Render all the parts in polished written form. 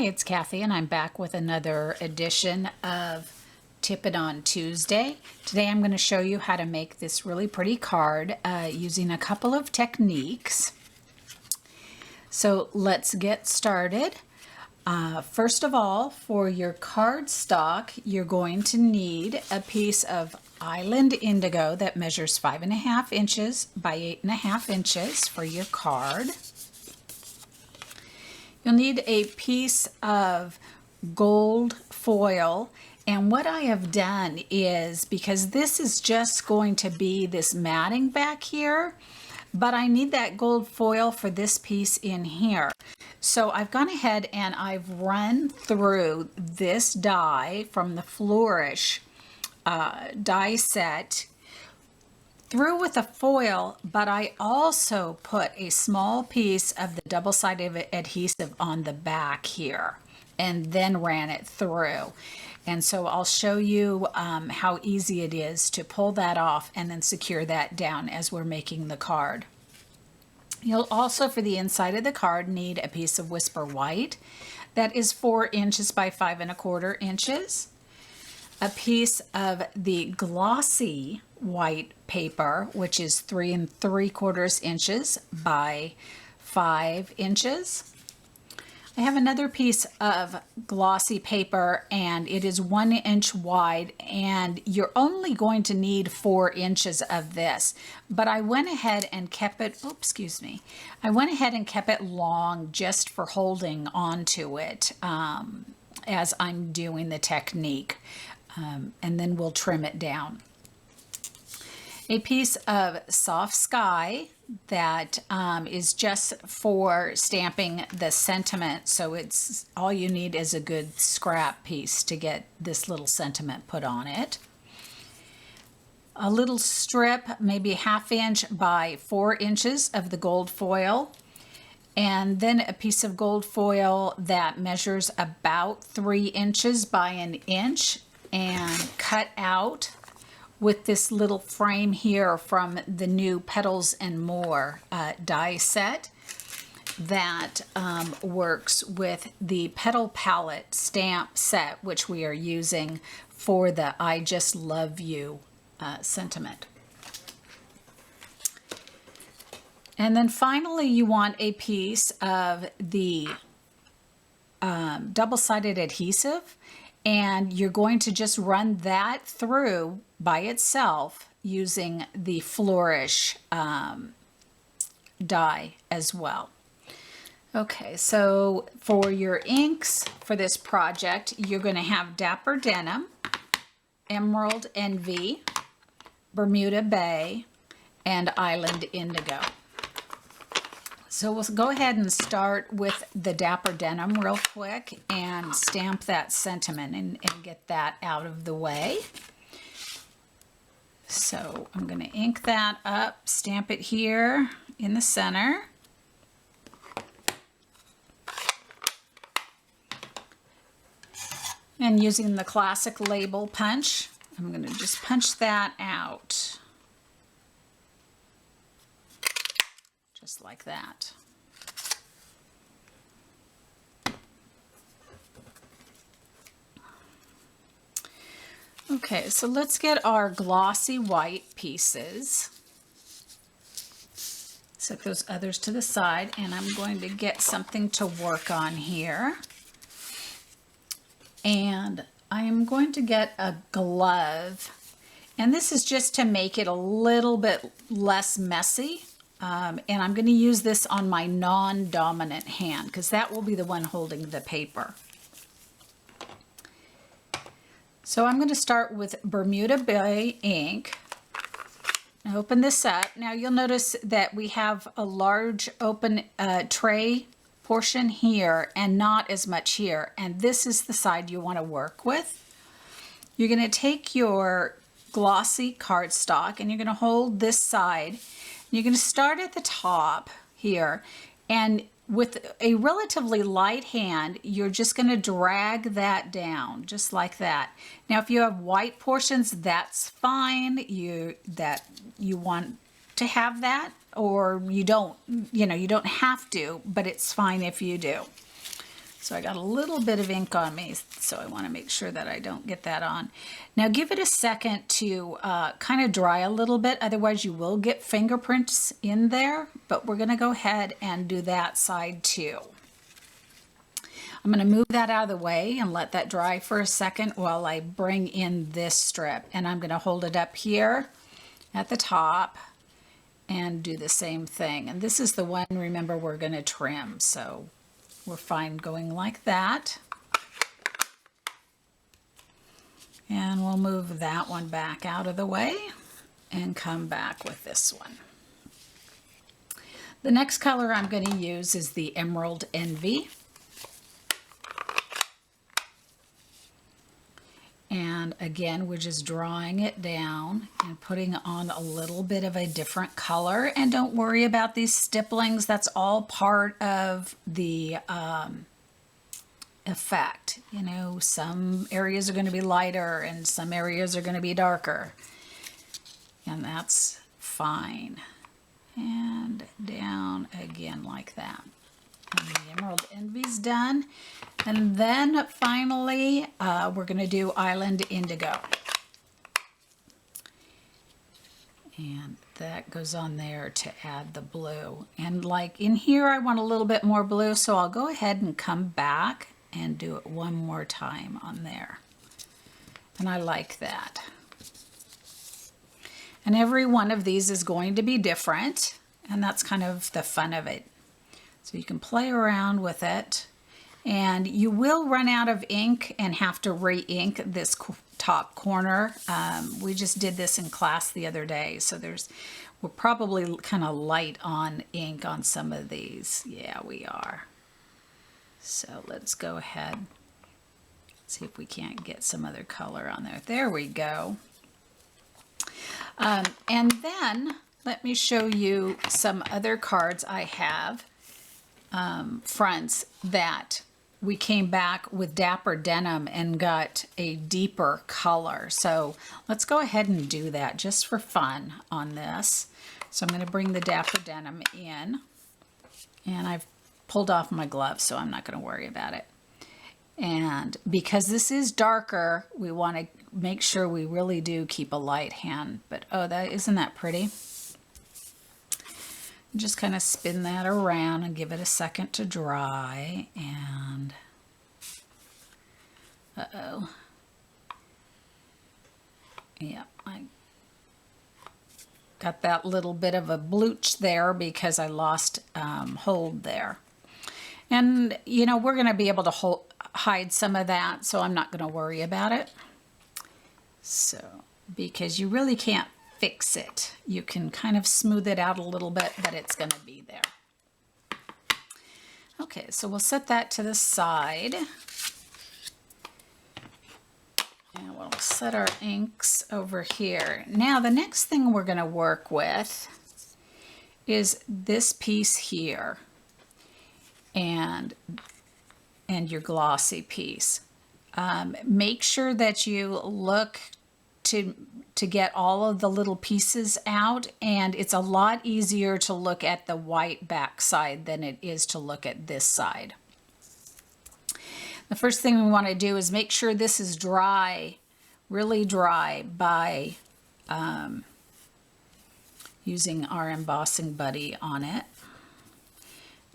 Hi, it's Kathy, and I'm back with another edition of Tip It On Tuesday. Today I'm going to show you how to make this really pretty card using a couple of techniques. So let's get started. First of all, for your cardstock, you're going to need a piece of Island Indigo that measures 5.5 inches by 8.5 inches for your card. You'll need a piece of gold foil, and what I have done is, because this is just going to be this matting back here, but I need that gold foil for this piece in here. So I've gone ahead and I've run through this die from the Flourish die set through with a foil, but I also put a small piece of the double-sided adhesive on the back here and then ran it through. And so I'll show you how easy it is to pull that off and then secure that down as we're making the card. You'll also, for the inside of the card, need a piece of Whisper White that is 4 inches by 5.25 inches. A piece of the glossy white paper, which is 3 3/4 inches by 5 inches. I have another piece of glossy paper, and it is 1 inch wide, and you're only going to need 4 inches of this, but I went ahead and kept it, I went ahead and kept it long just for holding onto it as I'm doing the technique. And then we'll trim it down. A piece of Soft Sky that is just for stamping the sentiment, so it's all you need is a good scrap piece to get this little sentiment put on it. A little strip, maybe 1/2 inch by 4 inches of the gold foil, and then a piece of gold foil that measures about 3 inches by 1 inch, and cut out with this little frame here from the new Petals and More die set that works with the Petal Palette stamp set, which we are using for the I Just Love You sentiment. And then finally you want a piece of the double-sided adhesive, and you're going to just run that through by itself using the Flourish die as well. Okay, so for your inks for this project, you're going to have Dapper Denim, Emerald Envy, Bermuda Bay, and Island Indigo. So we'll go ahead and start with the Dapper Denim real quick and stamp that sentiment and get that out of the way. So I'm going to ink that up, stamp it here in the center. And using the classic label punch, I'm going to just punch that out. Just like that. Okay, so let's get our glossy white pieces. Set those others to the side, and I'm going to get something to work on here. And I am going to get a glove, and this is just to make it a little bit less messy. And I'm going to use this on my non-dominant hand because that will be the one holding the paper. So I'm going to start with Bermuda Bay ink. Open this up. Now you'll notice that we have a large open tray portion here and not as much here. And this is the side you want to work with. You're going to take your glossy cardstock and you're going to hold this side. You're going to start at the top here, and with a relatively light hand, you're just going to drag that down, just like that. Now, if you have white portions, that's fine. You want to have that, or you don't, you don't have to, but it's fine if you do. So I got a little bit of ink on me, so I want to make sure that I don't get that on. Now give it a second to kind of dry a little bit, otherwise you will get fingerprints in there, but we're going to go ahead and do that side too. I'm going to move that out of the way and let that dry for a second while I bring in this strip, and I'm going to hold it up here at the top and do the same thing. And this is the one, remember, we're going to trim, so we're fine going like that. And we'll move that one back out of the way and come back with this one. The next color I'm going to use is the Emerald Envy. And again, we're just drawing it down and putting on a little bit of a different color. And don't worry about these stipplings. That's all part of the effect. You know, some areas are going to be lighter and some areas are going to be darker. And that's fine. And down again like that. And the Emerald Envy's done. And then finally, we're going to do Island Indigo. And that goes on there to add the blue. And like in here, I want a little bit more blue, so I'll go ahead and come back and do it one more time on there. And I like that. And every one of these is going to be different, and that's kind of the fun of it. So you can play around with it. And you will run out of ink and have to re-ink this top corner. We just did this in class the other day, so we're probably kind of light on ink on some of these. Yeah, we are. So let's go ahead, see if we can't get some other color on there. There we go. And then let me show you some other cards I have, fronts that we came back with Dapper Denim and got a deeper color. So let's go ahead and do that just for fun on this. So I'm going to bring the Dapper Denim in, and I've pulled off my gloves, so I'm not going to worry about it. And because this is darker, we want to make sure we really do keep a light hand. But oh, isn't that pretty? Just kind of spin that around and give it a second to dry. And yeah, I got that little bit of a blooch there because I lost hold there. And you know, we're going to be able to hide some of that, so I'm not going to worry about it. So, because you really can't fix it. You can kind of smooth it out a little bit, but it's going to be there. Okay, so we'll set that to the side. And we'll set our inks over here. Now, the next thing we're going to work with is this piece here and your glossy piece. Make sure that you look to get all of the little pieces out, and it's a lot easier to look at the white back side than it is to look at this side. The first thing we want to do is make sure this is dry, really dry, by using our embossing buddy on it.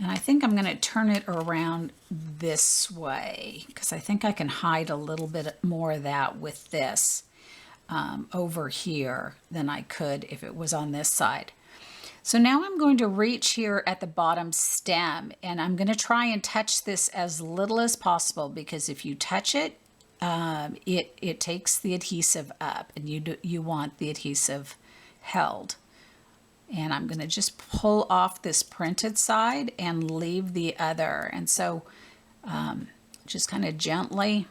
And I think I'm going to turn it around this way because I think I can hide a little bit more of that with this over here than I could if it was on this side. So now I'm going to reach here at the bottom stem, and I'm going to try and touch this as little as possible, because if you touch it, it takes the adhesive up, and you want the adhesive held. And I'm going to just pull off this printed side and leave the other. And so just kind of gently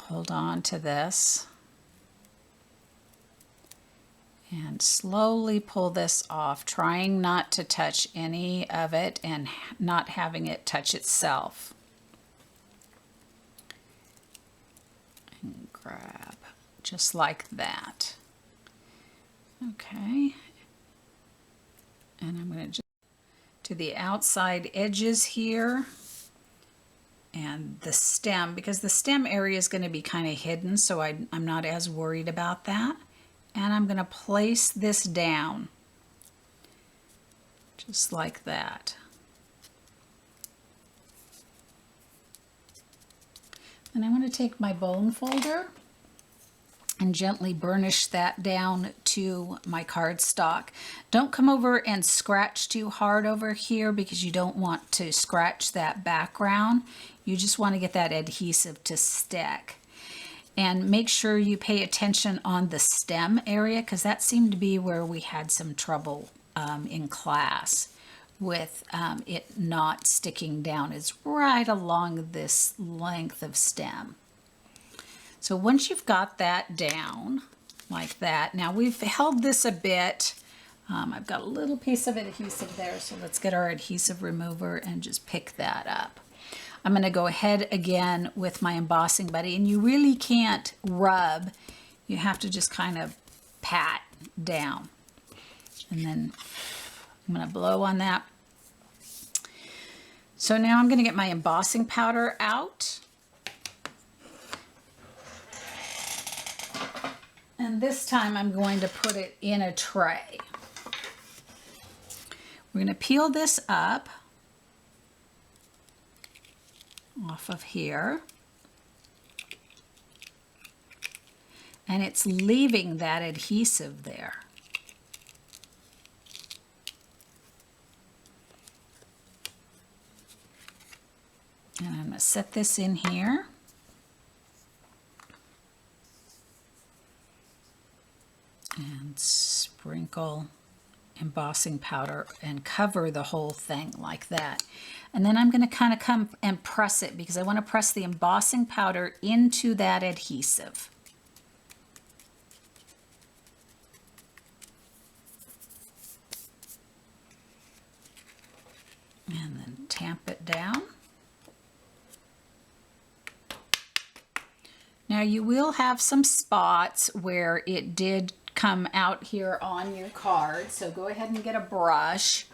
hold on to this and slowly pull this off, trying not to touch any of it and not having it touch itself. And grab just like that. Okay. And I'm going to just to the outside edges here and the stem, because the stem area is going to be kind of hidden, so I'm not as worried about that. And I'm going to place this down just like that. And I want to take my bone folder and gently burnish that down to my cardstock. Don't come over and scratch too hard over here because you don't want to scratch that background. You just want to get that adhesive to stick. And make sure you pay attention on the stem area, because that seemed to be where we had some trouble in class with it not sticking down. It's right along this length of stem. So once you've got that down like that, now we've held this a bit. I've got a little piece of adhesive there, so let's get our adhesive remover and just pick that up. I'm going to go ahead again with my embossing buddy, and you really can't rub. You have to just kind of pat down. And then I'm going to blow on that. So now I'm going to get my embossing powder out. And this time I'm going to put it in a tray. We're going to peel this up off of here. And it's leaving that adhesive there. And I'm going to set this in here. And sprinkle embossing powder and cover the whole thing like that. And then I'm going to kind of come and press it, because I want to press the embossing powder into that adhesive. And then tamp it down. Now you will have some spots where it did come out here on your card, so go ahead and get a brush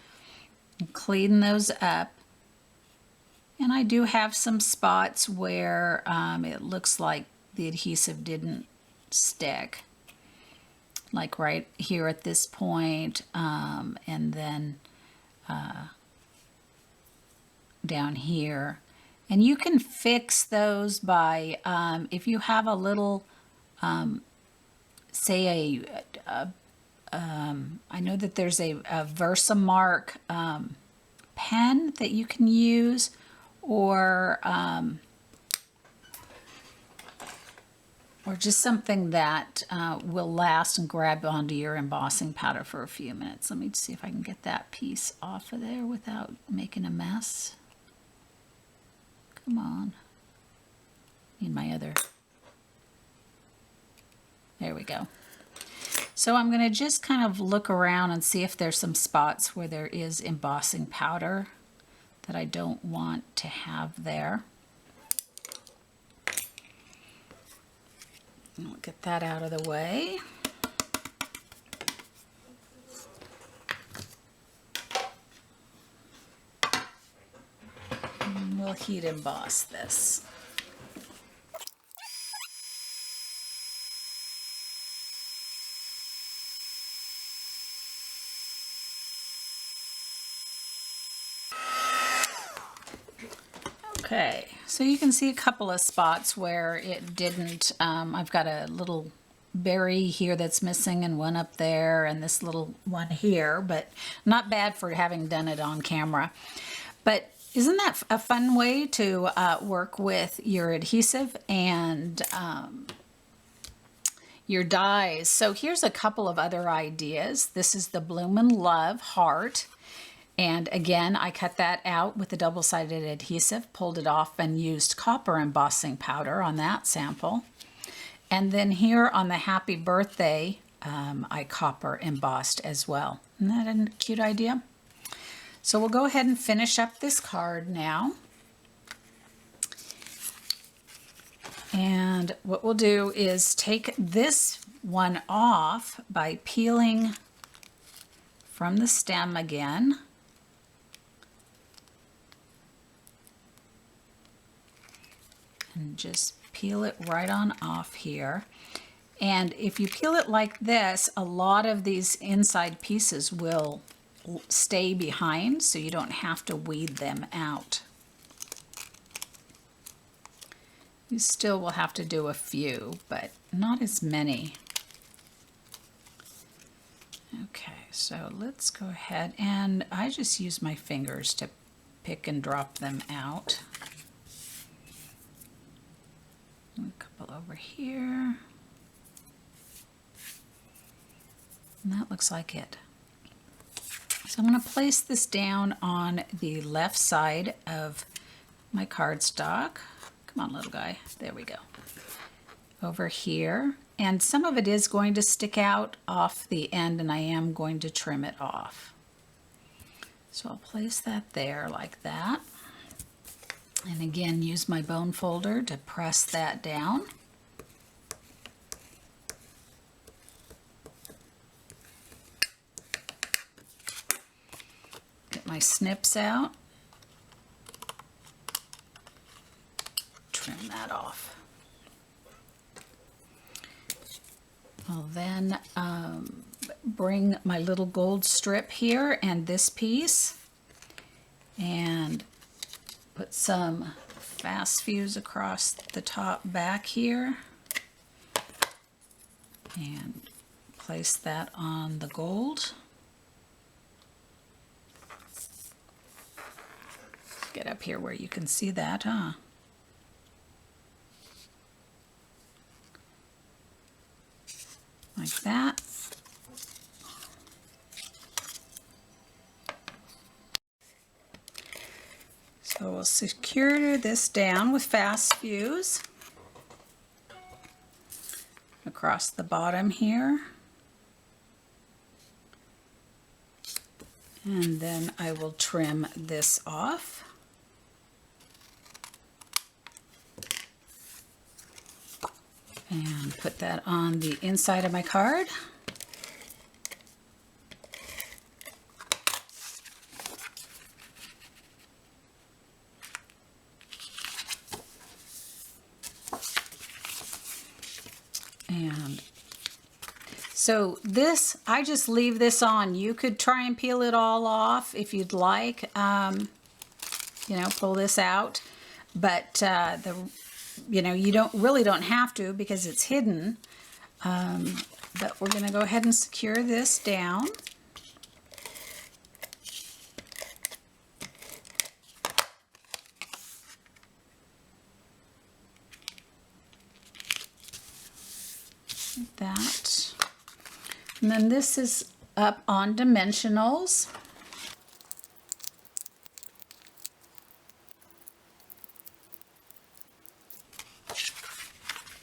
and clean those up. And I do have some spots where it looks like the adhesive didn't stick, like right here at this point, and then down here. And you can fix those by, if you have a little, say I know that there's a Versamark pen that you can use, or just something that will last and grab onto your embossing powder for a few minutes. Let me see if I can get that piece off of there without making a mess. Come on. Need my other. There we go. So I'm going to just kind of look around and see if there's some spots where there is embossing powder that I don't want to have there. And we'll get that out of the way. And we'll heat emboss this. Okay, so you can see a couple of spots where it didn't, I've got a little berry here that's missing and one up there and this little one here, but not bad for having done it on camera. But isn't that a fun way to work with your adhesive and your dies? So here's a couple of other ideas. This is the Bloomin' Love heart. And again, I cut that out with a double-sided adhesive, pulled it off, and used copper embossing powder on that sample. And then here on the happy birthday, I copper embossed as well. Isn't that a cute idea? So we'll go ahead and finish up this card now. And what we'll do is take this one off by peeling from the stem again. and just peel it right on off here. And if you peel it like this, a lot of these inside pieces will stay behind, so you don't have to weed them out. You still will have to do a few, but not as many. Okay, so let's go ahead, and I just use my fingers to pick and drop them out. A couple over here. And that looks like it. So I'm going to place this down on the left side of my cardstock. Come on, little guy. There we go. Over here. And some of it is going to stick out off the end, and I am going to trim it off. So I'll place that there like that. And again, use my bone folder to press that down. Get my snips out. Trim that off. I'll then bring my little gold strip here and this piece and put some fast fuse across the top back here and place that on the gold. Get up here where you can see that, huh? Like that. So we'll secure this down with fast fuse across the bottom here. And then I will trim this off. And put that on the inside of my card. And so this, I just leave this on. You could try and peel it all off if you'd like, you know, pull this out. But you know, you really don't have to because it's hidden. But we're going to go ahead and secure this down. Like that. And then this is up on dimensionals.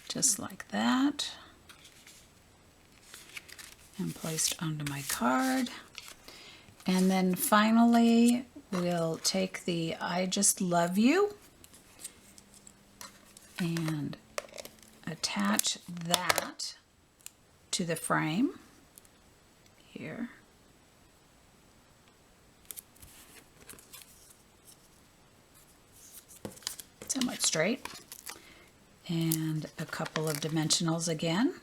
Just like that, and placed onto my card. And then finally we'll take the I Just Love You and attach that to the frame here. Somewhat straight. And a couple of dimensionals again.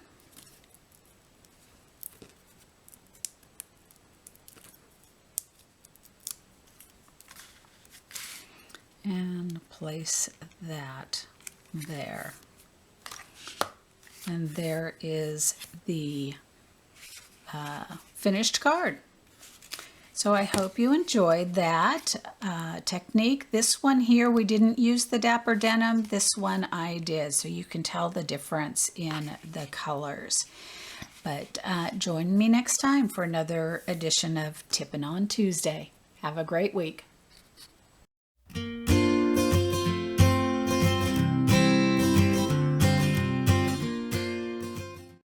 And place that there. And there is the finished card. So I hope you enjoyed that technique. This one here, we didn't use the Dapper Denim. This one I did, so you can tell the difference in the colors. But join me next time for another edition of Tippin' on Tuesday. Have a great week.